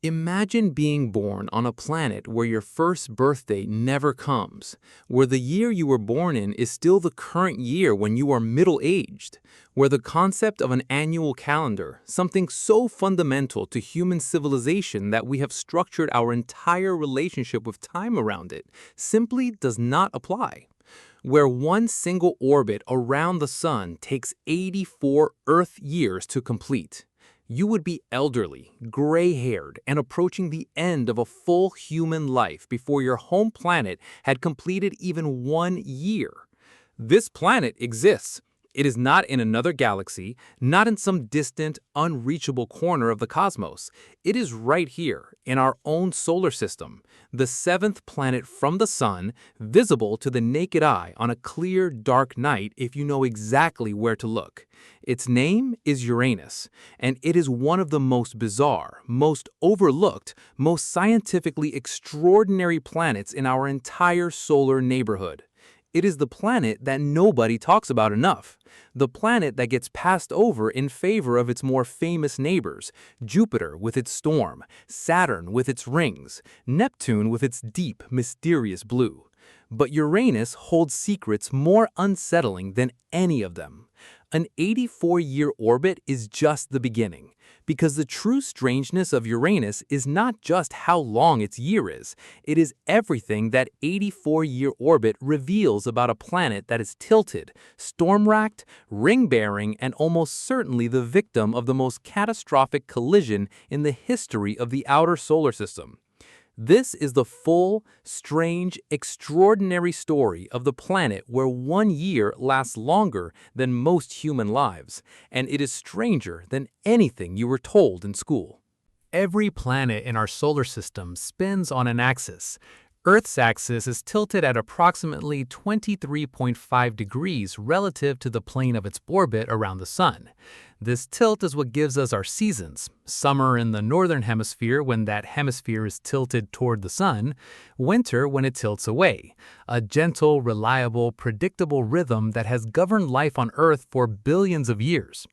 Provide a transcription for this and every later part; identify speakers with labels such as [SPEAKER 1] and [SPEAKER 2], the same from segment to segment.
[SPEAKER 1] Imagine being born on a planet where your first birthday never comes, where the year you were born in is still the current year when you are middle-aged, where the concept of an annual calendar, something so fundamental to human civilization that we have structured our entire relationship with time around it, simply does not apply. Where one single orbit around the sun takes 84 Earth years to complete. You would be elderly, gray-haired, and approaching the end of a full human life before your home planet had completed even 1 year. This planet exists. It is not in another galaxy, not in some distant, unreachable corner of the cosmos. It is right here, in our own solar system, the seventh planet from the sun, visible to the naked eye on a clear, dark night if you know exactly where to look. Its name is Uranus, and it is one of the most bizarre, most overlooked, most scientifically extraordinary planets in our entire solar neighborhood. It is the planet that nobody talks about enough, the planet that gets passed over in favor of its more famous neighbors, Jupiter with its storm, Saturn with its rings, Neptune with its deep, mysterious blue. But Uranus holds secrets more unsettling than any of them. An 84-year orbit is just the beginning, because the true strangeness of Uranus is not just how long its year is, it is everything that 84-year orbit reveals about a planet that is tilted, storm-racked, ring-bearing, and almost certainly the victim of the most catastrophic collision in the history of the outer solar system. This is the full, strange, extraordinary story of the planet where 1 year lasts longer than most human lives, and it is stranger than anything you were told in school. Every planet in our solar system spins on an axis. Earth's axis is tilted at approximately 23.5 degrees relative to the plane of its orbit around the Sun. This tilt is what gives us our seasons: summer in the northern hemisphere when that hemisphere is tilted toward the Sun, winter when it tilts away, a gentle, reliable, predictable rhythm that has governed life on Earth for billions of years.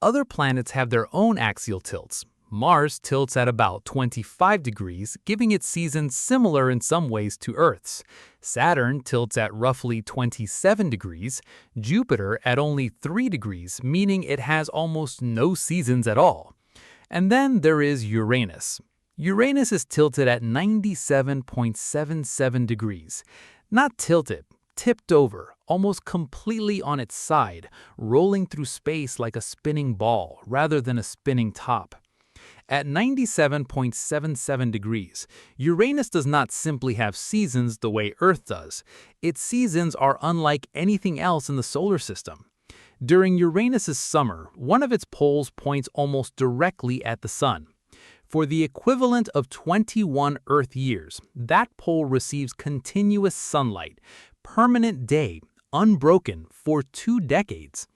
[SPEAKER 1] Other planets have their own axial tilts. Mars tilts at about 25 degrees, giving its seasons similar in some ways to Earth's. Saturn tilts at roughly 27 degrees, Jupiter at only 3 degrees, meaning it has almost no seasons at all. And then there is Uranus. Uranus is tilted at 97.77 degrees. Not tilted, tipped over, almost completely on its side, rolling through space like a spinning ball rather than a spinning top. At 97.77 degrees, Uranus does not simply have seasons the way Earth does. Its seasons are unlike anything else in the solar system. During Uranus's summer, one of its poles points almost directly at the Sun. For the equivalent of 21 Earth years, that pole receives continuous sunlight, permanent day, unbroken, for 2 decades.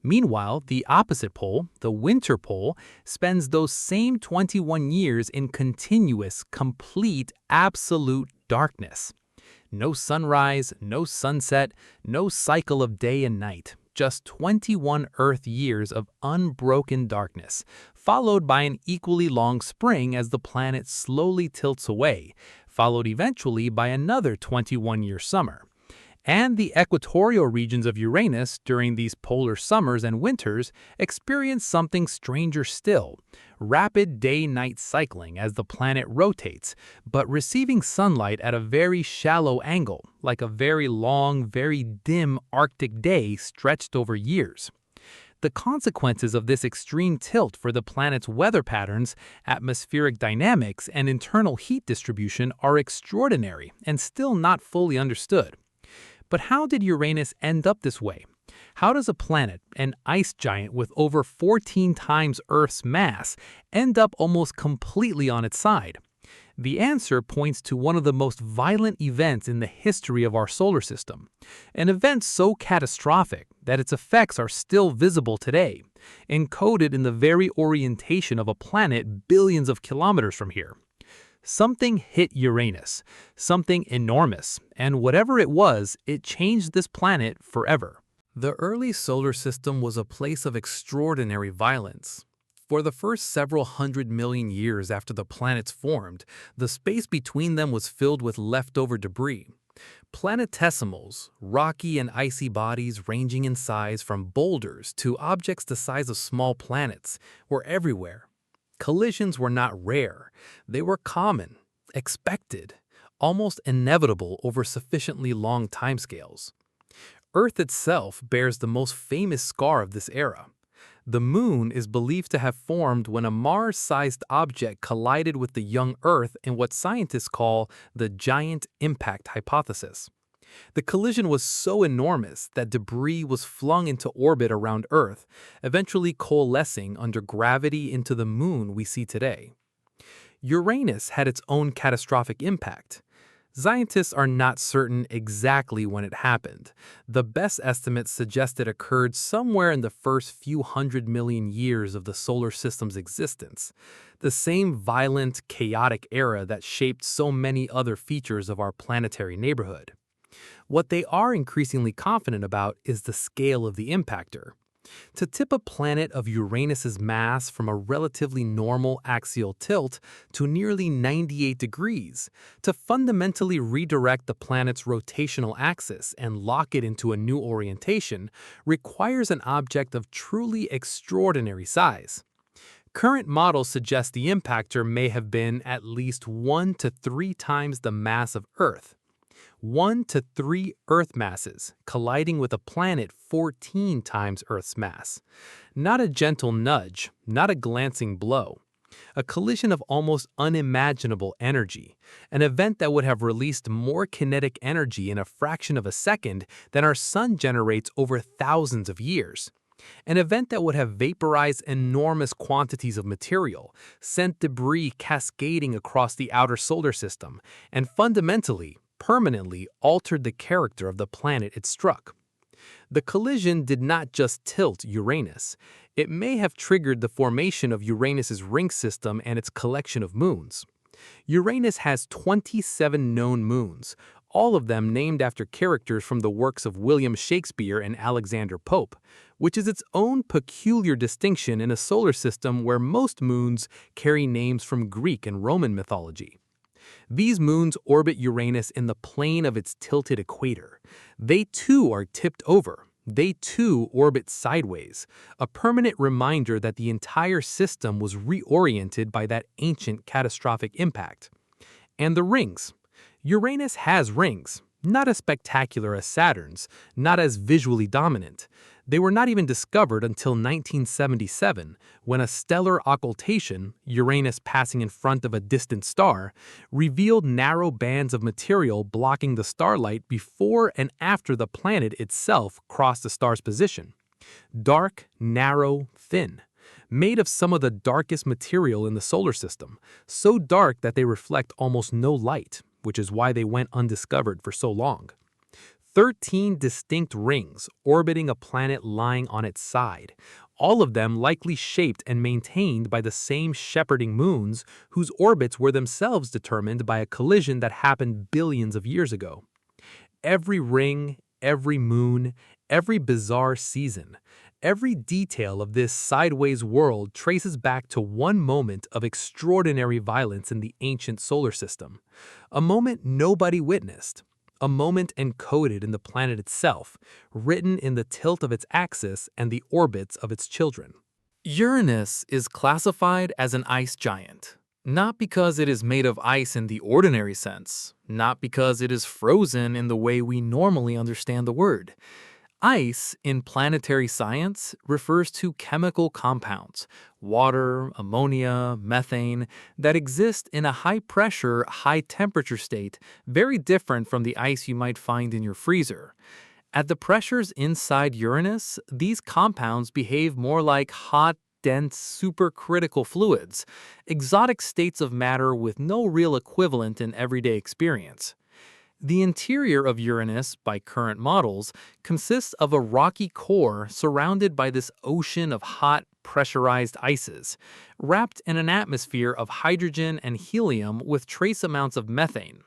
[SPEAKER 1] Meanwhile, the opposite pole, the winter pole, spends those same 21 years in continuous, complete, absolute darkness. No sunrise, no sunset, no cycle of day and night, just 21 Earth years of unbroken darkness, followed by an equally long spring as the planet slowly tilts away, followed eventually by another 21-year summer. And the equatorial regions of Uranus during these polar summers and winters experience something stranger still: rapid day-night cycling as the planet rotates, but receiving sunlight at a very shallow angle, like a very long, very dim Arctic day stretched over years. The consequences of this extreme tilt for the planet's weather patterns, atmospheric dynamics, and internal heat distribution are extraordinary and still not fully understood. But how did Uranus end up this way? How does a planet, an ice giant with over 14 times Earth's mass, end up almost completely on its side? The answer points to one of the most violent events in the history of our solar system, an event so catastrophic that its effects are still visible today, encoded in the very orientation of a planet billions of kilometers from here. Something hit Uranus, something enormous, and whatever it was, it changed this planet forever. The early solar system was a place of extraordinary violence. For the first several hundred million years after the planets formed, the space between them was filled with leftover debris. Planetesimals, rocky and icy bodies ranging in size from boulders to objects the size of small planets, were everywhere. Collisions were not rare, they were common, expected, almost inevitable over sufficiently long timescales. Earth itself bears the most famous scar of this era. The Moon is believed to have formed when a Mars-sized object collided with the young Earth in what scientists call the giant impact hypothesis. The collision was so enormous that debris was flung into orbit around Earth, eventually coalescing under gravity into the Moon we see today. Uranus had its own catastrophic impact. Scientists are not certain exactly when it happened. The best estimates suggest it occurred somewhere in the first few hundred million years of the solar system's existence, the same violent, chaotic era that shaped so many other features of our planetary neighborhood. What they are increasingly confident about is the scale of the impactor. To tip a planet of Uranus's mass from a relatively normal axial tilt to nearly 98 degrees, to fundamentally redirect the planet's rotational axis and lock it into a new orientation, requires an object of truly extraordinary size. Current models suggest the impactor may have been at least 1 to 3 times the mass of Earth. 1 to 3 Earth masses colliding with a planet 14 times Earth's mass. Not a gentle nudge, not a glancing blow. A collision of almost unimaginable energy, an event that would have released more kinetic energy in a fraction of a second than our sun generates over thousands of years. An event that would have vaporized enormous quantities of material, sent debris cascading across the outer solar system, and fundamentally, permanently altered the character of the planet it struck. The collision did not just tilt Uranus. It may have triggered the formation of Uranus's ring system and its collection of moons. Uranus has 27 known moons, all of them named after characters from the works of William Shakespeare and Alexander Pope, which is its own peculiar distinction in a solar system where most moons carry names from Greek and Roman mythology. These moons orbit Uranus in the plane of its tilted equator. They too are tipped over. They too orbit sideways, a permanent reminder that the entire system was reoriented by that ancient catastrophic impact. And the rings. Uranus has rings, not as spectacular as Saturn's, not as visually dominant. They were not even discovered until 1977, when a stellar occultation, Uranus passing in front of a distant star, revealed narrow bands of material blocking the starlight before and after the planet itself crossed the star's position. Dark, narrow, thin. Made of some of the darkest material in the solar system, so dark that they reflect almost no light, which is why they went undiscovered for so long. 13 distinct rings orbiting a planet lying on its side, all of them likely shaped and maintained by the same shepherding moons whose orbits were themselves determined by a collision that happened billions of years ago. Every ring, every moon, every bizarre season, every detail of this sideways world traces back to one moment of extraordinary violence in the ancient solar system, a moment nobody witnessed. A moment encoded in the planet itself, written in the tilt of its axis and the orbits of its children. Uranus is classified as an ice giant, not because it is made of ice in the ordinary sense, not because it is frozen in the way we normally understand the word. Ice, in planetary science, refers to chemical compounds, water, ammonia, methane, that exist in a high-pressure, high-temperature state very different from the ice you might find in your freezer. At the pressures inside Uranus, these compounds behave more like hot, dense, supercritical fluids, exotic states of matter with no real equivalent in everyday experience. The interior of Uranus, by current models, consists of a rocky core surrounded by this ocean of hot, pressurized ices, wrapped in an atmosphere of hydrogen and helium with trace amounts of methane.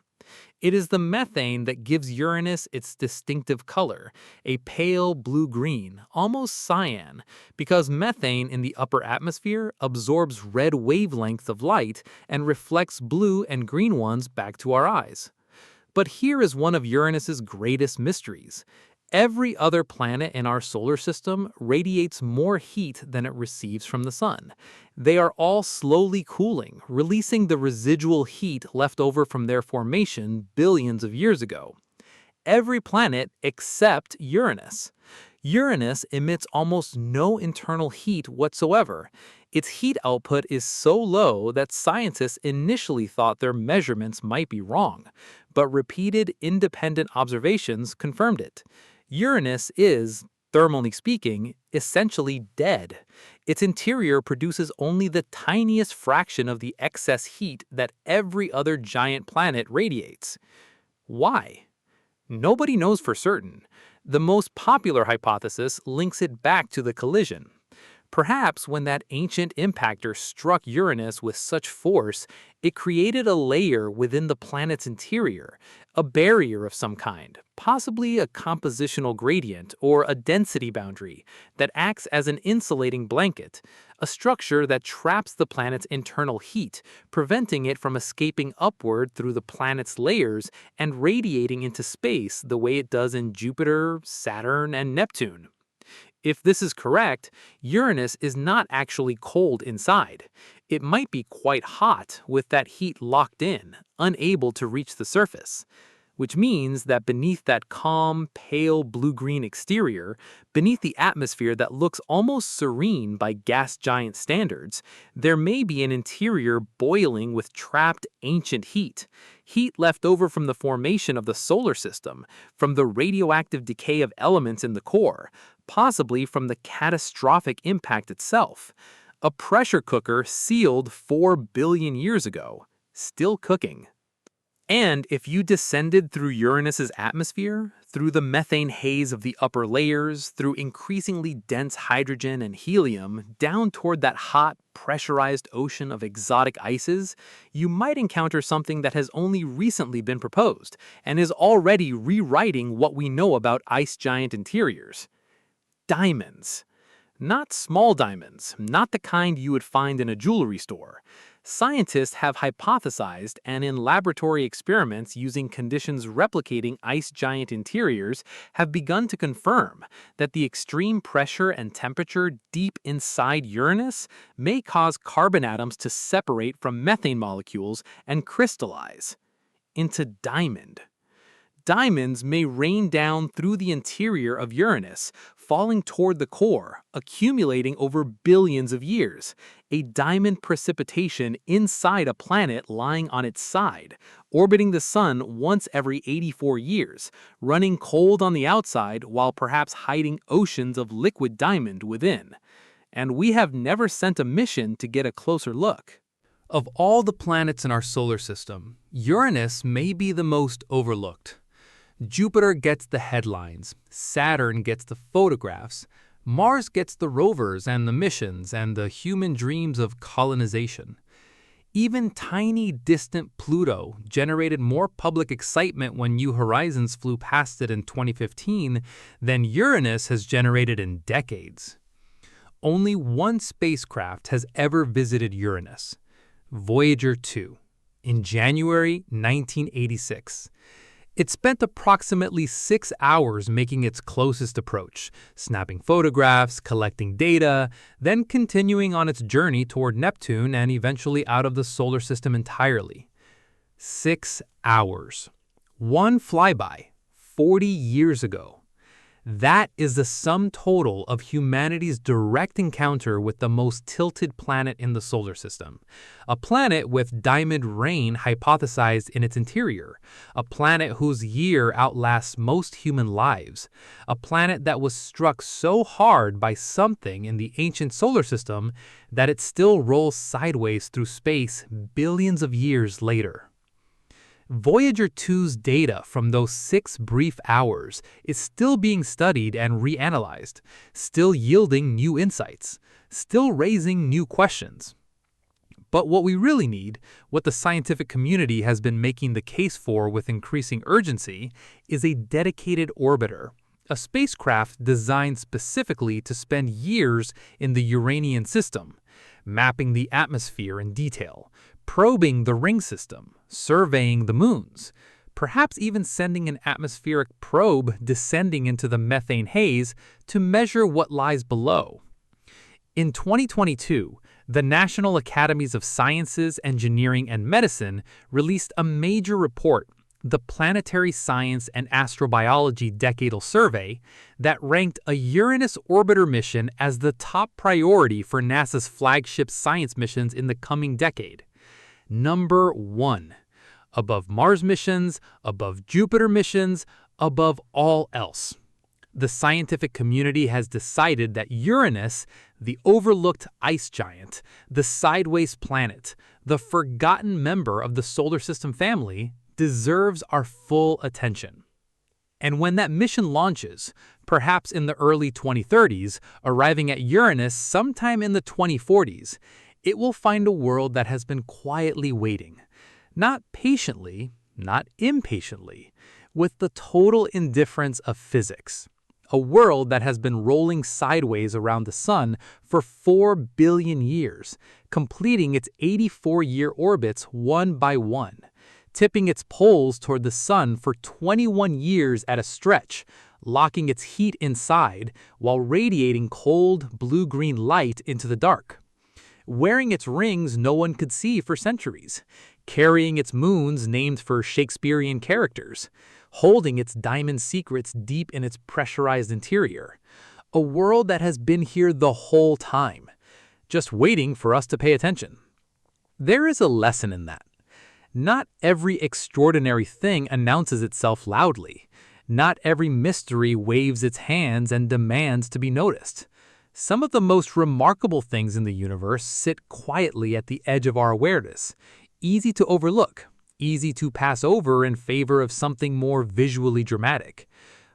[SPEAKER 1] It is the methane that gives Uranus its distinctive color, a pale blue-green, almost cyan, because methane in the upper atmosphere absorbs red wavelengths of light and reflects blue and green ones back to our eyes. But here is one of Uranus's greatest mysteries. Every other planet in our solar system radiates more heat than it receives from the sun. They are all slowly cooling, releasing the residual heat left over from their formation billions of years ago. Every planet except Uranus. Uranus emits almost no internal heat whatsoever. Its heat output is so low that scientists initially thought their measurements might be wrong, but repeated independent observations confirmed it. Uranus is, thermally speaking, essentially dead. Its interior produces only the tiniest fraction of the excess heat that every other giant planet radiates. Why? Nobody knows for certain. The most popular hypothesis links it back to the collision. Perhaps when that ancient impactor struck Uranus with such force, it created a layer within the planet's interior, a barrier of some kind, possibly a compositional gradient or a density boundary that acts as an insulating blanket, a structure that traps the planet's internal heat, preventing it from escaping upward through the planet's layers and radiating into space the way it does in Jupiter, Saturn, and Neptune. If this is correct, Uranus is not actually cold inside. It might be quite hot with that heat locked in, unable to reach the surface. Which means that beneath that calm, pale blue-green exterior, beneath the atmosphere that looks almost serene by gas giant standards, there may be an interior boiling with trapped ancient heat. Heat left over from the formation of the solar system, from the radioactive decay of elements in the core, possibly from the catastrophic impact itself. A pressure cooker sealed 4 billion years ago, still cooking. And if you descended through Uranus's atmosphere, through the methane haze of the upper layers, through increasingly dense hydrogen and helium, down toward that hot, pressurized ocean of exotic ices, you might encounter something that has only recently been proposed and is already rewriting what we know about ice giant interiors. Diamonds. Not small diamonds, not the kind you would find in a jewelry store. Scientists have hypothesized and in laboratory experiments using conditions replicating ice giant interiors have begun to confirm that the extreme pressure and temperature deep inside Uranus may cause carbon atoms to separate from methane molecules and crystallize into diamond. Diamonds may rain down through the interior of Uranus, falling toward the core, accumulating over billions of years. A diamond precipitation inside a planet lying on its side, orbiting the sun once every 84 years, running cold on the outside while perhaps hiding oceans of liquid diamond within. And we have never sent a mission to get a closer look. Of all the planets in our solar system, Uranus may be the most overlooked. Jupiter gets the headlines, Saturn gets the photographs, Mars gets the rovers and the missions and the human dreams of colonization. Even tiny, distant Pluto generated more public excitement when New Horizons flew past it in 2015 than Uranus has generated in decades. Only one spacecraft has ever visited Uranus, Voyager 2, in January 1986. It spent approximately 6 hours making its closest approach, snapping photographs, collecting data, then continuing on its journey toward Neptune and eventually out of the solar system entirely. 6 hours. One flyby, 40 years ago. That is the sum total of humanity's direct encounter with the most tilted planet in the solar system. A planet with diamond rain hypothesized in its interior. A planet whose year outlasts most human lives. A planet that was struck so hard by something in the ancient solar system that it still rolls sideways through space billions of years later. Voyager 2's data from those 6 brief hours is still being studied and reanalyzed, still yielding new insights, still raising new questions.
[SPEAKER 2] But what we really need, what the scientific community has been making the case for with increasing urgency, is a dedicated orbiter, a spacecraft designed specifically to spend years in the Uranian system, mapping the atmosphere in detail, probing the ring system, surveying the moons, perhaps even sending an atmospheric probe descending into the methane haze to measure what lies below. In 2022, the National Academies of Sciences, Engineering, and Medicine released a major report, the Planetary Science and Astrobiology Decadal Survey, that ranked a Uranus orbiter mission as the top priority for NASA's flagship science missions in the coming decade. Number 1. Above Mars missions, above Jupiter missions, above all else. The scientific community has decided that Uranus, the overlooked ice giant, the sideways planet, the forgotten member of the solar system family, deserves our full attention. And when that mission launches, perhaps in the early 2030s, arriving at Uranus sometime in the 2040s, it will find a world that has been quietly waiting. Not patiently, not impatiently, with the total indifference of physics. A world that has been rolling sideways around the sun for 4 billion years, completing its 84-year orbits one by one, tipping its poles toward the sun for 21 years at a stretch, locking its heat inside while radiating cold blue-green light into the dark. Wearing its rings no one could see for centuries, carrying its moons named for Shakespearean characters, holding its diamond secrets deep in its pressurized interior. A world that has been here the whole time, just waiting for us to pay attention. There is a lesson in that. Not every extraordinary thing announces itself loudly. Not every mystery waves its hands and demands to be noticed. Some of the most remarkable things in the universe sit quietly at the edge of our awareness, easy to overlook, easy to pass over in favor of something more visually dramatic.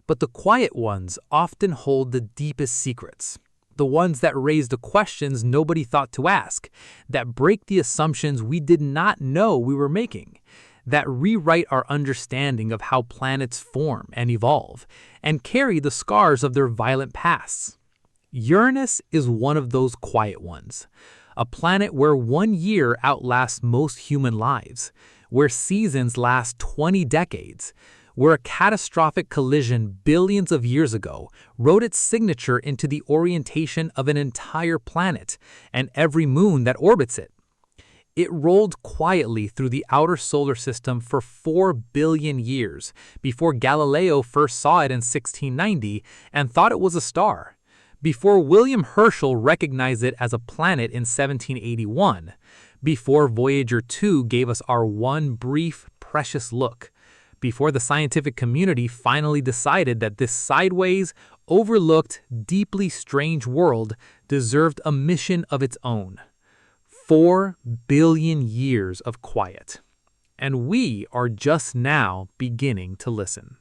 [SPEAKER 2] But the quiet ones often hold the deepest secrets, the ones that raise the questions nobody thought to ask, that break the assumptions we did not know we were making, that rewrite our understanding of how planets form and evolve, and carry the scars of their violent pasts. Uranus is one of those quiet ones, a planet where 1 year outlasts most human lives, where seasons last 20 decades, where a catastrophic collision billions of years ago wrote its signature into the orientation of an entire planet and every moon that orbits it. It rolled quietly through the outer solar system for 4 billion years before Galileo first saw it in 1690 and thought it was a star, before William Herschel recognized it as a planet in 1781, before Voyager 2 gave us our one brief, precious look, before the scientific community finally decided that this sideways, overlooked, deeply strange world deserved a mission of its own. 4 billion years of quiet. And we are just now beginning to listen.